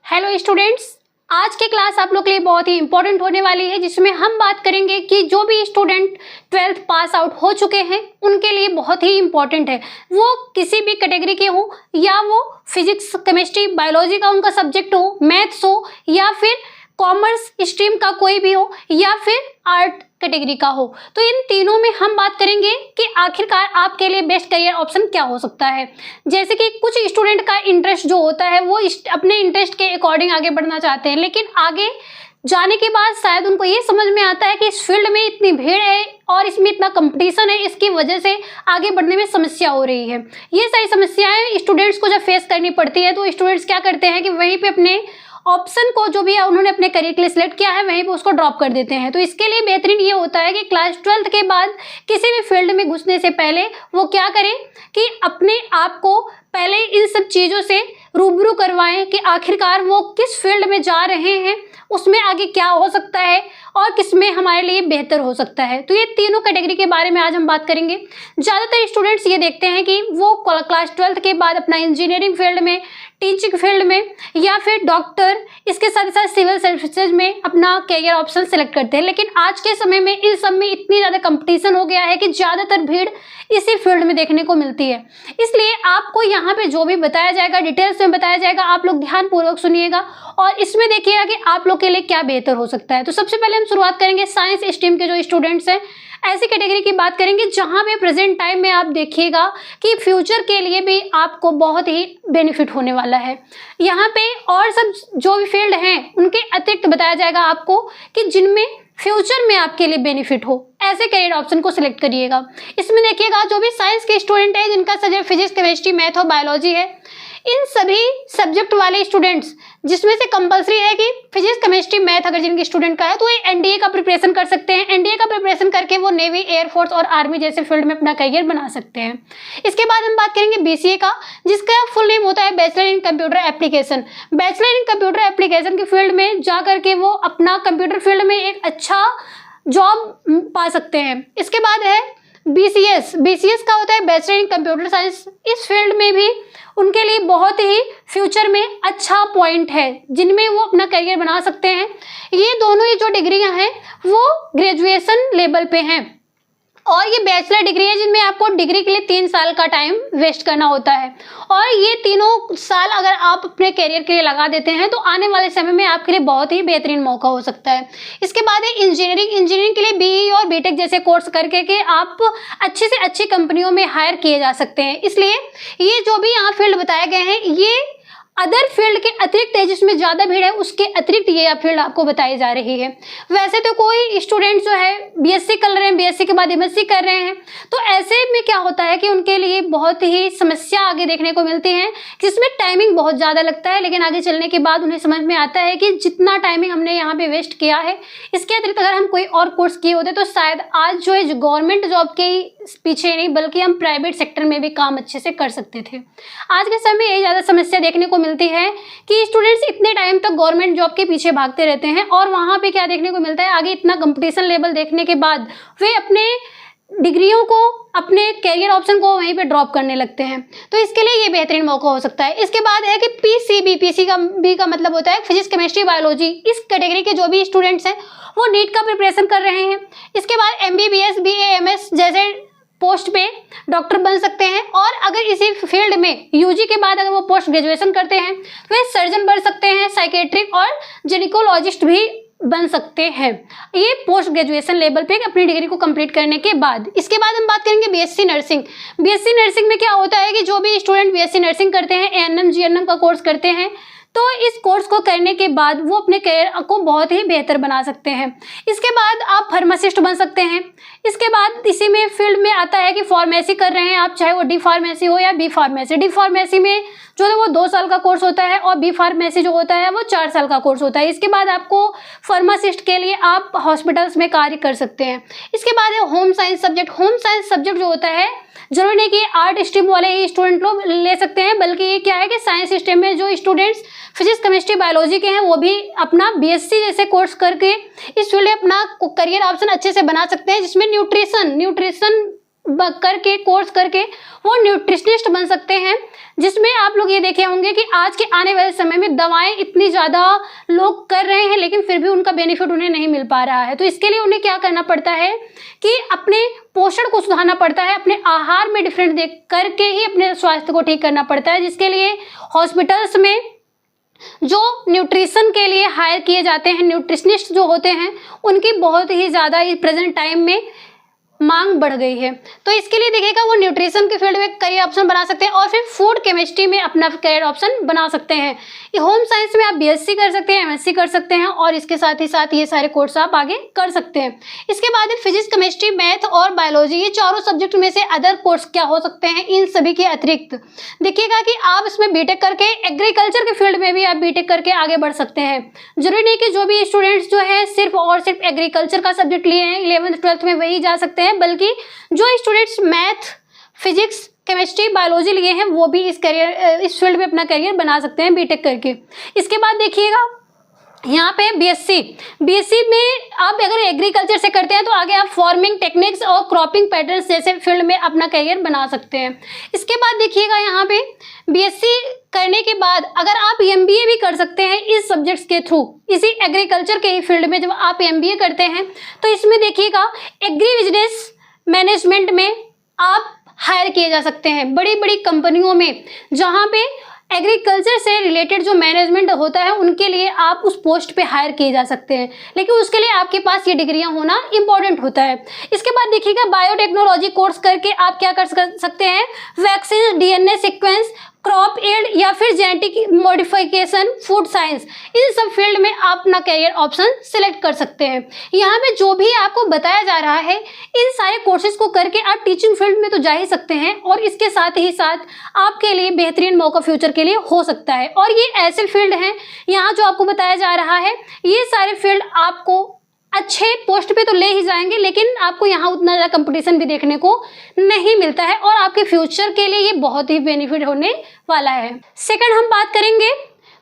Hello students, आज की class आप लोग के लिए बहुत ही इंपॉर्टेंट होने वाली है, जिसमें हम बात करेंगे कि जो भी स्टूडेंट 12th पास आउट हो चुके हैं उनके लिए बहुत ही इंपॉर्टेंट है। वो किसी भी कैटेगरी के हो, या वो फिजिक्स, केमिस्ट्री, बायोलॉजी का उनका सब्जेक्ट हो, मैथ्स हो, या फिर कॉमर्स स्ट्रीम का कोई भी हो, या फिर आर्ट कैटेगरी का हो। तो इन तीनों में हम बात करेंगे कि आखिरकार आपके लिए बेस्ट करियर ऑप्शन क्या हो सकता है। जैसे कि कुछ स्टूडेंट का इंटरेस्ट जो होता है वो अपने इंटरेस्ट के अकॉर्डिंग आगे बढ़ना चाहते हैं, लेकिन आगे जाने के बाद शायद उनको ये समझ में आता है कि इस फील्ड में इतनी भीड़ है और इसमें इतना कंपटीशन है, इसकी वजह से आगे बढ़ने में समस्या हो रही है। ये सारी समस्याएं स्टूडेंट्स को जब फेस करनी पड़ती है तो स्टूडेंट्स क्या करते हैं कि वहीं पे अपने ऑप्शन को जो भी है उन्होंने अपने करियर के लिए सिलेक्ट किया है वहीं पे उसको ड्रॉप कर देते हैं। तो इसके लिए बेहतरीन ये होता है कि क्लास 12th के बाद किसी भी फील्ड में घुसने से पहले वो क्या करें कि अपने आप को पहले इन सब चीज़ों से रूबरू करवाएं कि आखिरकार वो किस फील्ड में जा रहे हैं, उसमें आगे क्या हो सकता है और किसमें हमारे लिए बेहतर हो सकता है। तो ये तीनों कैटेगरी के बारे में आज हम बात करेंगे। ज़्यादातर स्टूडेंट्स ये देखते हैं कि वो क्लास 12th के बाद अपना इंजीनियरिंग फील्ड में, टीचिंग फील्ड में, या फिर डॉक्टर, इसके साथ साथ सिविल सर्विसेज में अपना करियर ऑप्शन सेलेक्ट करते हैं। लेकिन आज के समय में इन सब में इतनी ज़्यादा कंपटीशन हो गया है कि ज़्यादातर भीड़ इसी फील्ड में देखने को मिलती है। इसलिए आपको यहाँ पे जो भी बताया जाएगा, डिटेल्स में बताया जाएगा, आप लोग ध्यानपूर्वक सुनिएगा और इसमें देखिएगा कि आप लोग के लिए क्या बेहतर हो सकता है। तो सबसे पहले हम शुरुआत करेंगे साइंस स्ट्रीम के जो स्टूडेंट्स हैं, ऐसी कैटेगरी की बात करेंगे जहां पे प्रेजेंट टाइम में आप देखिएगा कि फ्यूचर के लिए भी आपको बहुत ही बेनिफिट होने वाला है। यहाँ पे और सब जो भी फील्ड हैं उनके अतिरिक्त बताया जाएगा आपको कि जिनमें फ्यूचर में आपके लिए बेनिफिट हो, ऐसे करियर ऑप्शन को सिलेक्ट करिएगा। इसमें देखिएगा जो भी साइंस के स्टूडेंट है जिनका सब्जेक्ट फिजिक्स, केमिस्ट्री, मैथ और बायोलॉजी है, इन सभी सब्जेक्ट वाले स्टूडेंट्स जिसमें से कंपलसरी है कि फिजिक्स, केमिस्ट्री, मैथ अगर जिनके स्टूडेंट का है तो ये एनडीए का प्रिपरेशन कर सकते हैं। एनडीए का प्रिपरेशन करके वो नेवी, एयरफोर्स और आर्मी जैसे फील्ड में अपना करियर बना सकते हैं। इसके बाद हम बात करेंगे बीसीए का, जिसका फुल नेम होता है bachelor in computer application. Bachelor in computer application की फील्ड में जा करके वो अपना कंप्यूटर फील्ड में एक अच्छा जॉब पा सकते हैं। इसके बाद है बीसीएस का होता है बैचलर इन कंप्यूटर साइंस। इस फील्ड में भी उनके लिए बहुत ही फ्यूचर में अच्छा पॉइंट है जिनमें वो अपना करियर बना सकते हैं। ये दोनों ही जो डिग्रियां हैं वो ग्रेजुएशन लेवल पे हैं और ये बैचलर डिग्री है जिनमें आपको डिग्री के लिए 3 साल का टाइम वेस्ट करना होता है। और ये तीनों साल अगर आप अपने करियर के लिए लगा देते हैं तो आने वाले समय में आपके लिए बहुत ही बेहतरीन मौका हो सकता है। इसके बाद है इंजीनियरिंग के लिए बीई और बीटेक जैसे कोर्स करके के आप अच्छी से अच्छी कंपनियों में हायर किए जा सकते हैं। इसलिए ये जो भी यहाँ फील्ड बताए गए हैं ये अदर फील्ड के अतिरिक्त है, जिसमें ज़्यादा भीड़ है उसके अतिरिक्त ये फील्ड आपको बताई जा रही है। वैसे तो कोई स्टूडेंट जो है बीएससी कर रहे हैं, बीएससी के बाद एमएससी कर रहे हैं, तो ऐसे में क्या होता है कि उनके लिए बहुत ही समस्या आगे देखने को मिलती है, जिसमें टाइमिंग बहुत ज़्यादा लगता है। लेकिन आगे चलने के बाद उन्हें समझ में आता है कि जितना टाइमिंग हमने यहाँ पे वेस्ट किया है, इसके अतिरिक्त अगर हम कोई और कोर्स किए होते तो शायद आज जो है गवर्नमेंट जॉब के पीछे नहीं बल्कि हम प्राइवेट सेक्टर में भी काम अच्छे से कर सकते थे। आज के समय में यही ज़्यादा समस्या देखने को मिलती है कि स्टूडेंट्स इतने टाइम तक गवर्नमेंट जॉब के पीछे भागते रहते हैं और वहाँ पे क्या देखने को मिलता है, आगे इतना कंपटीशन लेवल देखने के बाद वे अपने डिग्रियों को, अपने करियर ऑप्शन को वहीं पे ड्रॉप करने लगते हैं। तो इसके लिए ये बेहतरीन मौका हो सकता है। इसके बाद है कि पीसी का मतलब होता है फिजिक्स, केमिस्ट्री, बायोलॉजी। इस कैटेगरी के जो भी स्टूडेंट्स हैं वो नीट का प्रिपरेशन कर रहे हैं। इसके बाद एमबीबीएस, बीए, एमएस जैसे पोस्ट पे डॉक्टर बन सकते हैं और अगर इसी फील्ड में यूजी के बाद अगर वो पोस्ट ग्रेजुएशन करते हैं तो वे सर्जन बन सकते हैं, साइकेट्रिक और जिनेकोलॉजिस्ट भी बन सकते हैं, ये पोस्ट ग्रेजुएशन लेवल पे अपनी डिग्री को कंप्लीट करने के बाद। इसके बाद हम बात करेंगे बीएससी नर्सिंग। बीएससी नर्सिंग में क्या होता है कि जो भी स्टूडेंट बीएससी नर्सिंग करते हैं, एएनएम, जीएनएम का कोर्स करते हैं, तो इस कोर्स को करने के बाद वो अपने करियर को बहुत ही बेहतर बना सकते हैं। इसके बाद आप फार्मासिस्ट बन सकते हैं। इसके बाद इसी में फील्ड में आता है कि फार्मेसी कर रहे हैं आप, चाहे वो डी फार्मेसी हो या बी फार्मेसी। डी फार्मेसी में जो है वो 2 साल का कोर्स होता है और बी फार्मेसी जो होता है वो 4 साल का कोर्स होता है। इसके बाद आपको फार्मासिस्ट के लिए आप हॉस्पिटल्स में कार्य कर सकते हैं। इसके बाद है home science subject. Home science subject जो होता है जरूरी नहीं कि आर्ट स्ट्रीम वाले ही स्टूडेंट लोग ले सकते हैं, बल्कि ये क्या है कि साइंस स्ट्रीम में जो स्टूडेंट्स फिजिक्स, केमिस्ट्री, बायोलॉजी के हैं वो भी अपना बीएससी जैसे कोर्स करके इस फील्ड में अपना करियर ऑप्शन अच्छे से बना सकते हैं, जिसमें न्यूट्रिशन करके कोर्स करके वो न्यूट्रिशनिस्ट बन सकते हैं, जिसमें आप लोग ये देखे होंगे कि आज के आने वाले समय में दवाएं इतनी ज़्यादा लोग कर रहे हैं लेकिन फिर भी उनका बेनिफिट उन्हें नहीं मिल पा रहा है। तो इसके लिए उन्हें क्या करना पड़ता है कि अपने पोषण को सुधारना पड़ता है, अपने आहार में डिफरेंट देख करके ही अपने स्वास्थ्य को ठीक करना पड़ता है, जिसके लिए हॉस्पिटल्स में जो न्यूट्रिशन के लिए हायर किए जाते हैं न्यूट्रिशनिस्ट जो होते हैं उनकी बहुत ही ज़्यादा प्रेजेंट टाइम में मांग बढ़ गई है। तो इसके लिए देखिएगा वो न्यूट्रिशन के फील्ड में करियर ऑप्शन बना सकते हैं और फिर फूड केमिस्ट्री में अपना करियर ऑप्शन बना सकते हैं। ये होम साइंस में आप बीएससी कर सकते हैं, एमएससी कर सकते हैं और इसके साथ ही साथ ये सारे कोर्स आप आगे कर सकते हैं। इसके बाद फिजिक्स, केमिस्ट्री, मैथ और बायोलॉजी ये चारों सब्जेक्ट में से अदर कोर्स क्या हो सकते हैं इन सभी के अतिरिक्त। देखिएगा कि आप इसमें बीटेक करके एग्रीकल्चर के फील्ड में भी आप बीटेक करके आगे बढ़ सकते हैं। जरूरी नहीं कि जो भी स्टूडेंट्स जो है सिर्फ और सिर्फ एग्रीकल्चर का सब्जेक्ट लिए हैं 11th 12th में वही जा सकते हैं, बल्कि जो students math, physics, chemistry, biology लिए हैं वो भी इस फील्ड में अपना करियर बना सकते हैं बीटेक करके। इसके बाद देखिएगा यहाँ पे बीएससी में आप अगर एग्रीकल्चर से करते हैं तो आगे आप फार्मिंग टेक्निक्स और क्रॉपिंग पैटर्न्स जैसे फील्ड में अपना करियर बना सकते हैं। इसके बाद देखिएगा यहाँ पे बीएससी करने के बाद अगर आप एमबीए भी कर सकते हैं इस सब्जेक्ट्स के थ्रू, इसी एग्रीकल्चर के ही फील्ड में जब आप एमबीए करते हैं तो इसमें देखिएगा एग्री बिजनेस मैनेजमेंट में आप हायर किए जा सकते हैं बड़ी बड़ी कंपनियों में, जहाँ पे एग्रीकल्चर से रिलेटेड जो मैनेजमेंट होता है उनके लिए आप उस पोस्ट पे हायर किए जा सकते हैं, लेकिन उसके लिए आपके पास ये डिग्रियां होना इंपॉर्टेंट होता है। इसके बाद देखिएगा बायोटेक्नोलॉजी कोर्स करके आप क्या कर सकते हैं, vaccine, DNA sequence, crop aid या फिर जेनेटिक मॉडिफिकेशन, फूड साइंस, इन सब फील्ड में आप अपना करियर ऑप्शन सिलेक्ट कर सकते हैं। यहाँ पे जो भी आपको बताया जा रहा है इन सारे कोर्सेज को करके आप टीचिंग फील्ड में तो जा ही सकते हैं और इसके साथ ही साथ आपके लिए बेहतरीन मौका फ्यूचर के लिए हो सकता है। और ये ऐसे फील्ड हैं यहाँ जो आपको बताया जा रहा है, ये सारे फील्ड आपको अच्छे पोस्ट पे तो ले ही जाएंगे, लेकिन आपको यहाँ उतना ज़्यादा कंपटीशन भी देखने को नहीं मिलता है और आपके फ्यूचर के लिए ये बहुत ही बेनिफिट होने वाला है। सेकंड हम बात करेंगे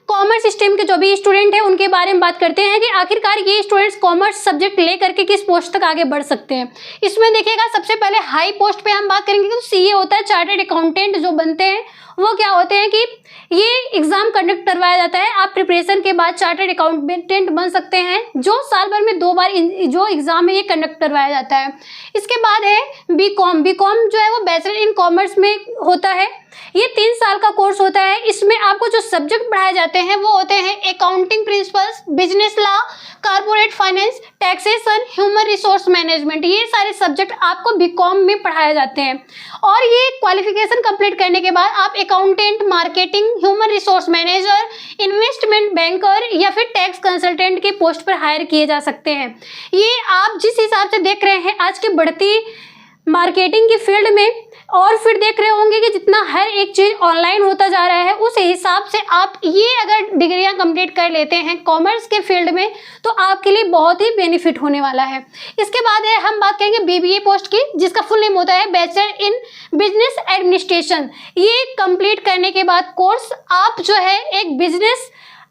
कॉमर्स स्ट्रीम के जो भी स्टूडेंट हैं उनके बारे में बात करते हैं कि आखिरकार ये स्टूडेंट्स कॉमर्स सब्जेक्ट ले करके किस पोस्ट तक आगे बढ़ सकते हैं। इसमें देखिएगा सबसे पहले हाई पोस्ट पे हम बात करेंगे तो सीए होता है, चार्टर्ड अकाउंटेंट जो बनते हैं वो क्या होते हैं कि ये एग्जाम कंडक्ट करवाया जाता है, आप प्रिपरेशन के बाद चार्टर्ड अकाउंटेंट बन सकते हैं, जो साल भर में 2 बार जो एग्जाम है ये कंडक्ट करवाया जाता है। इसके बाद है बीकॉम जो है वो बैचलर इन कॉमर्स में होता है, ये 3 साल का कोर्स होता है। इसमें आपको जो सब्जेक्ट पढ़ाए जाते हैं वो होते हैं accounting principles, business law, corporate finance, taxation, human resource management, ये सारे सब्जेक्ट आपको बीकॉम में पढ़ाए जाते हैं। और ये क्वालिफिकेशन कंप्लीट करने के बाद आप accountant, marketing, human resource manager, investment banker या फिर टैक्स कंसल्टेंट के पोस्ट पर हायर किए जा सकते हैं। ये आप जिस हिसाब से देख रहे हैं आज की बढ़ती मार्केटिंग की फील्ड में, और फिर देख रहे होंगे कि जितना हर एक चीज़ ऑनलाइन होता जा रहा है उस हिसाब से आप ये अगर डिग्रियां कंप्लीट कर लेते हैं कॉमर्स के फील्ड में तो आपके लिए बहुत ही बेनिफिट होने वाला है। इसके बाद है हम बात करेंगे बीबीए पोस्ट की, जिसका फुल नेम होता है बैचलर इन बिजनेस एडमिनिस्ट्रेशन। ये कंप्लीट करने के बाद कोर्स आप जो है एक बिजनेस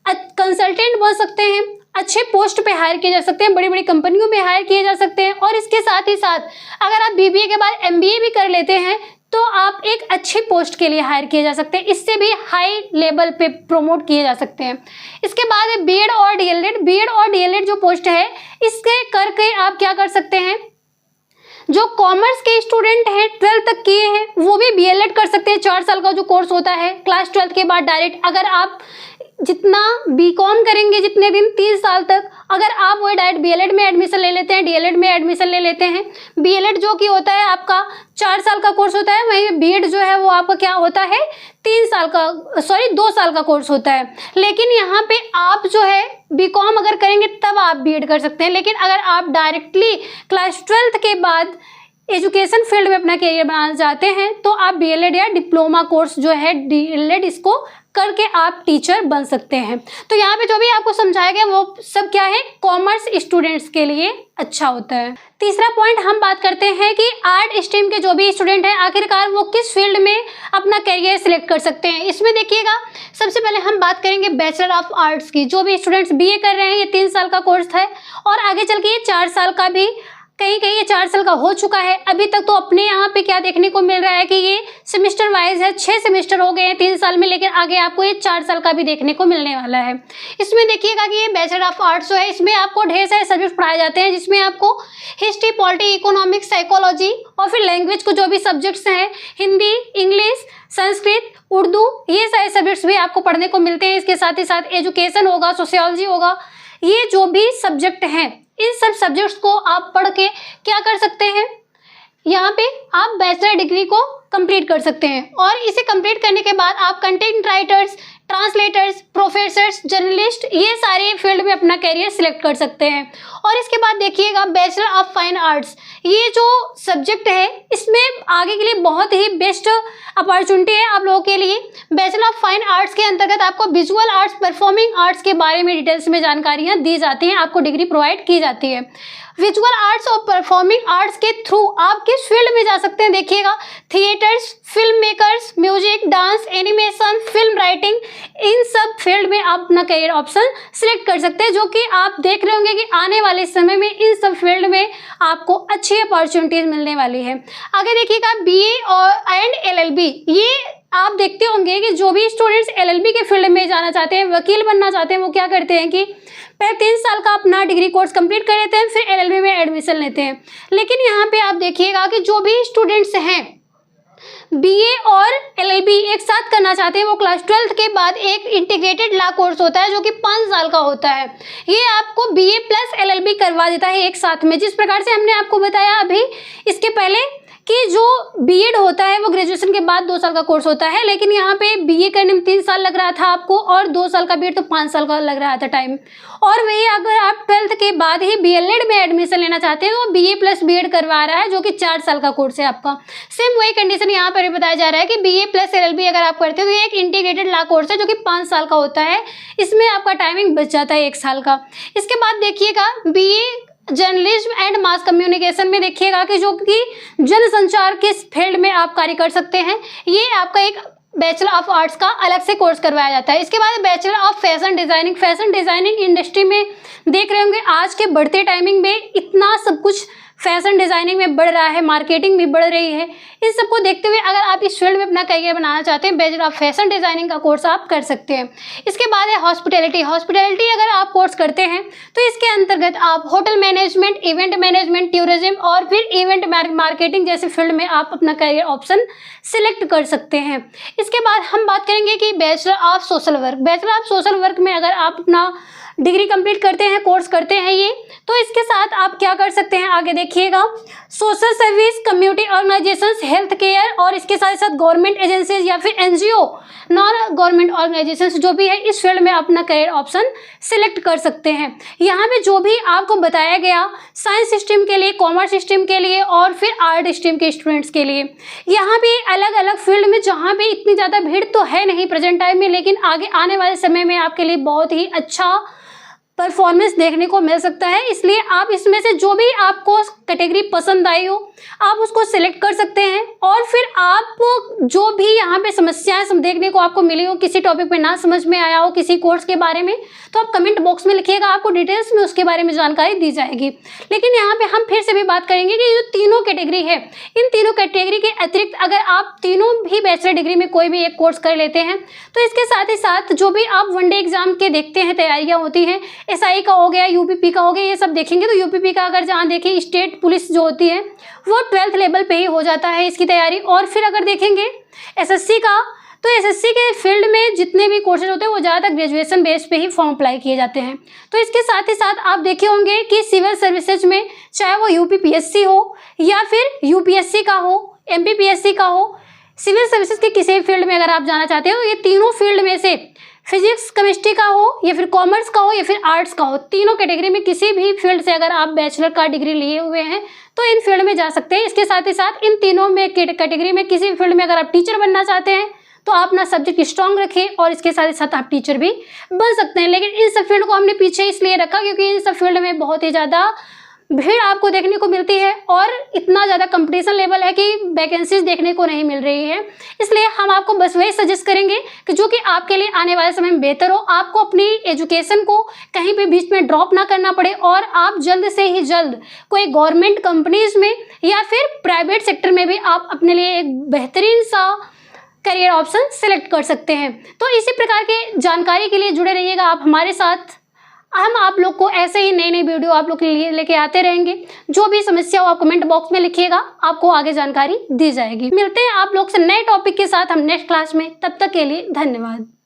कंसल्टेंट बन सकते हैं, अच्छे पोस्ट पे हायर किए जा सकते हैं, बड़ी बड़ी कंपनियों में हायर किए जा सकते हैं। और इसके साथ ही साथ अगर आप बीबीए के बाद एमबीए भी कर लेते हैं तो आप एक अच्छे पोस्ट के लिए हायर किए जा सकते हैं, इससे भी हाई लेवल पे प्रमोट किए जा सकते हैं। इसके बाद है बीएड और डीएलएड जो पोस्ट है इसके करके आप क्या कर सकते हैं, जो कॉमर्स के स्टूडेंट हैं 12th तक किए हैं वो भी बीएलएड कर सकते हैं। 4 साल का जो कोर्स होता है क्लास 12th के बाद डायरेक्ट, अगर आप जितना बीकॉम करेंगे जितने दिन 3 साल तक, अगर आप वो डायरेक्ट बीएलएड में एडमिशन ले लेते हैं, डीएलएड में एडमिशन ले लेते हैं। बीएलएड जो कि होता है आपका 4 साल का कोर्स होता है, वहीं बीएड जो है वो आपका क्या होता है 2 साल का कोर्स होता है। लेकिन यहाँ पे आप जो है बीकॉम अगर करेंगे तब आप बीएड कर सकते हैं, लेकिन अगर आप डायरेक्टली क्लास 12th के बाद एजुकेशन फील्ड में अपना करियर बनाना चाहते हैं तो आप बीएलएड या डिप्लोमा कोर्स जो है डीएलएड इसको करके आप टीचर बन सकते हैं। तो यहाँ पे जो भी आपको समझाया गया वो सब क्या है, कॉमर्स स्टूडेंट्स के लिए अच्छा होता है। तीसरा पॉइंट हम बात करते हैं कि आर्ट स्ट्रीम के जो भी स्टूडेंट हैं आखिरकार वो किस फील्ड में अपना करियर सिलेक्ट कर सकते हैं। इसमें देखिएगा सबसे पहले हम बात करेंगे बैचलर ऑफ आर्ट्स की। जो भी स्टूडेंट्स बीए कर रहे हैं ये 3 साल का कोर्स है और आगे चल के ये 4 साल का भी कहीं कहीं ये 4 साल का हो चुका है। अभी तक तो अपने यहाँ पे क्या देखने को मिल रहा है कि ये सेमेस्टर वाइज है, 6 सेमेस्टर हो गए हैं 3 साल में, लेकिन आगे आपको ये 4 साल का भी देखने को मिलने वाला है। इसमें देखिएगा कि ये बैचलर ऑफ आर्ट्स जो है, इसमें आपको ढेर सारे सब्जेक्ट पढ़ाए जाते हैं, जिसमें आपको हिस्ट्री, पॉलिटी, इकोनॉमिक्स, साइकोलॉजी और फिर लैंग्वेज को जो भी सब्जेक्ट्स हैं, हिंदी, इंग्लिश, संस्कृत, उर्दू, ये सारे सब्जेक्ट्स भी आपको पढ़ने को मिलते हैं। इसके साथ ही साथ एजुकेशन होगा, सोशियोलॉजी होगा, ये जो भी सब्जेक्ट हैं, इन सब सब्जेक्ट्स को आप पढ़ के क्या कर सकते हैं, यहाँ पे आप बैचलर डिग्री को कंप्लीट कर सकते हैं। और इसे कंप्लीट करने के बाद आप content writers, translators, professors, journalist, ये सारे फील्ड में अपना कैरियर सिलेक्ट कर सकते हैं। और इसके बाद देखिएगा बैचलर ऑफ फाइन आर्ट्स, ये जो सब्जेक्ट है इसमें आगे के लिए बहुत ही बेस्ट अपॉर्चुनिटी है आप लोगों के लिए। बैचलर ऑफ फाइन आर्ट्स के अंतर्गत आपको विजुअल आर्ट्स, परफॉर्मिंग आर्ट्स के बारे में डिटेल्स में जानकारियाँ दी जाती हैं, आपको डिग्री प्रोवाइड की जाती है। विजुअल आर्ट्स और परफॉर्मिंग आर्ट्स के थ्रू आप किस फील्ड में जा सकते हैं, देखिएगा theatres, film makers, music, dance, animation, film writing, इन सब फील्ड में आप अपना करियर ऑप्शन सिलेक्ट कर सकते हैं, जो कि आप देख रहे होंगे कि आने वाले समय में इन सब फील्ड में आपको अच्छी अपॉर्चुनिटीज मिलने वाली है। आगे देखिएगा बीए और एलएलबी, ये आप देखते होंगे कि जो भी स्टूडेंट्स एलएलबी के फील्ड में जाना चाहते हैं, वकील बनना चाहते हैं, वो क्या करते हैं कि पहले 3 साल का अपना डिग्री कोर्स कंप्लीट कर लेते हैं, फिर एलएलबी में एडमिशन लेते हैं। लेकिन यहाँ पे आप देखिएगा कि जो भी स्टूडेंट्स हैं बीए और एलएलबी एक साथ करना चाहते हैं, वो क्लास 12th के बाद एक इंटीग्रेटेड लॉ कोर्स होता है जो कि 5 साल का होता है। ये आपको बीए प्लस एलएलबी करवा देता है एक साथ में। जिस प्रकार से हमने आपको बताया अभी इसके पहले कि जो बीएड होता है वो ग्रेजुएशन के बाद 2 साल का कोर्स होता है, लेकिन यहाँ पे बीए करने में 3 साल लग रहा था आपको, और 2 साल का बीएड तो 5 साल का लग रहा था टाइम। और वही अगर आप 12th के बाद ही बीएलएड में एडमिशन लेना चाहते हैं तो बीए प्लस बीएड करवा रहा है, जो कि 4 साल का कोर्स है आपका। सेम वही कंडीशन यहाँ पर भी बताया जा रहा है कि बीए प्लस एलएलबी अगर आप करते हो तो ये एक इंटीग्रेटेड लॉ कोर्स है जो कि 5 साल का होता है, इसमें आपका टाइमिंग बच जाता है 1 साल का। इसके बाद देखिएगा BA journalism and mass communication में देखिएगा कि जो कि जनसंचार के फील्ड में आप कार्य कर सकते हैं, ये आपका एक बैचलर ऑफ आर्ट्स का अलग से कोर्स करवाया जाता है। इसके बाद bachelor of fashion designing, fashion designing industry में देख रहे होंगे आज के बढ़ते टाइमिंग में इतना सब कुछ फैशन डिजाइनिंग में बढ़ रहा है, मार्केटिंग भी बढ़ रही है। इन सबको देखते हुए अगर आप इस फील्ड में अपना करियर बनाना चाहते हैं, बैचलर ऑफ फैशन डिजाइनिंग का कोर्स आप कर सकते हैं। इसके बाद है हॉस्पिटैलिटी। हॉस्पिटैलिटी अगर आप कोर्स करते हैं तो इसके अंतर्गत आप hotel management, event management, tourism और फिर इवेंट मार्केटिंग जैसे फील्ड में आप अपना करियर ऑप्शन सिलेक्ट कर सकते हैं। इसके बाद हम बात करेंगे कि bachelor of social work. Bachelor of social work में अगर आप अपना डिग्री कंप्लीट करते हैं, कोर्स करते हैं ये, तो इसके साथ आप क्या कर सकते हैं आगे देखिएगा, social service, community organisations, health care और इसके साथ साथ गवर्नमेंट एजेंसीज या फिर एनजीओ, नॉन गवर्नमेंट ऑर्गेनाइजेशंस जो भी है, इस फील्ड में अपना करियर ऑप्शन सिलेक्ट कर सकते हैं। यहाँ पे जो भी आपको बताया गया साइंस स्ट्रीम के लिए, कॉमर्स स्ट्रीम के लिए और फिर आर्ट स्ट्रीम के स्टूडेंट्स के लिए, यहाँ पे अलग अलग फील्ड में जहाँ पे इतनी ज़्यादा भीड़ तो है नहीं प्रेजेंट टाइम में, लेकिन आगे आने वाले समय में आपके लिए बहुत ही अच्छा परफॉर्मेंस देखने को मिल सकता है। इसलिए आप इसमें से जो भी आपको कैटेगरी पसंद आई हो आप उसको सिलेक्ट कर सकते हैं। और फिर आप जो भी यहाँ पे समस्याएं देखने को आपको मिली हो, किसी टॉपिक पे ना समझ में आया हो किसी कोर्स के बारे में, तो आप कमेंट बॉक्स में लिखिएगा, आपको डिटेल्स में उसके बारे में जानकारी दी जाएगी। लेकिन यहाँ पे हम फिर से भी बात करेंगे कि जो तीनों कैटेगरी है, इन तीनों कैटेगरी के अतिरिक्त अगर आप तीनों भी बैचलर डिग्री में कोई भी एक कोर्स कर लेते हैं तो इसके साथ ही साथ जो भी आप वनडे एग्जाम के देखते हैं तैयारियाँ होती हैं, एसआई का हो गया, यूपीपी का हो गया, ये सब देखेंगे। तो यूपीपी का अगर जहाँ देखें स्टेट पुलिस जो होती है वो 12th लेवल पे ही हो जाता है इसकी तैयारी। और फिर अगर देखेंगे एसएससी का, तो एसएससी के फील्ड में जितने भी कोर्सेज होते हैं वो ज़्यादातर ग्रेजुएशन बेस पे ही फॉर्म अप्लाई किए जाते हैं। तो इसके साथ ही साथ आप देखे होंगे कि सिविल सर्विसेज में चाहे वो यूपीपीएससी हो या फिर यूपीएससी का हो, एमपीपीएससी का हो, सिविल सर्विसेज के किसी भी फील्ड में अगर आप जाना चाहते हो, ये तीनों फील्ड में से फिजिक्स केमिस्ट्री का हो या फिर कॉमर्स का हो या फिर आर्ट्स का हो, तीनों कैटेगरी में किसी भी फील्ड से अगर आप बैचलर का डिग्री लिए हुए हैं तो इन फील्ड में जा सकते हैं। इसके साथ ही साथ इन तीनों में कैटेगरी में किसी भी फील्ड में अगर आप टीचर बनना चाहते हैं तो आप अपना सब्जेक्ट स्ट्रॉन्ग रखें और इसके साथ ही साथ आप टीचर भी बन सकते हैं। लेकिन इन सब फील्ड को हमने पीछे इसलिए रखा क्योंकि इन सब फील्ड में बहुत ही ज़्यादा भीड़ आपको देखने को मिलती है और इतना ज़्यादा कंपटीशन लेवल है कि वैकेंसीज देखने को नहीं मिल रही है। इसलिए हम आपको बस वही सजेस्ट करेंगे कि जो कि आपके लिए आने वाले समय में बेहतर हो, आपको अपनी एजुकेशन को कहीं भी बीच में ड्रॉप ना करना पड़े और आप जल्द से ही जल्द कोई गवर्नमेंट कंपनीज में या फिर प्राइवेट सेक्टर में भी आप अपने लिए एक बेहतरीन सा करियर ऑप्शन सेलेक्ट कर सकते हैं। तो इसी प्रकार के जानकारी के लिए जुड़े रहिएगा आप हमारे साथ। हम आप लोग को ऐसे ही नई नई वीडियो आप लोग के लिए लेके आते रहेंगे। जो भी समस्या हो आप कमेंट बॉक्स में लिखिएगा, आपको आगे जानकारी दी जाएगी। मिलते हैं आप लोग से नए टॉपिक के साथ हम नेक्स्ट क्लास में। तब तक के लिए धन्यवाद।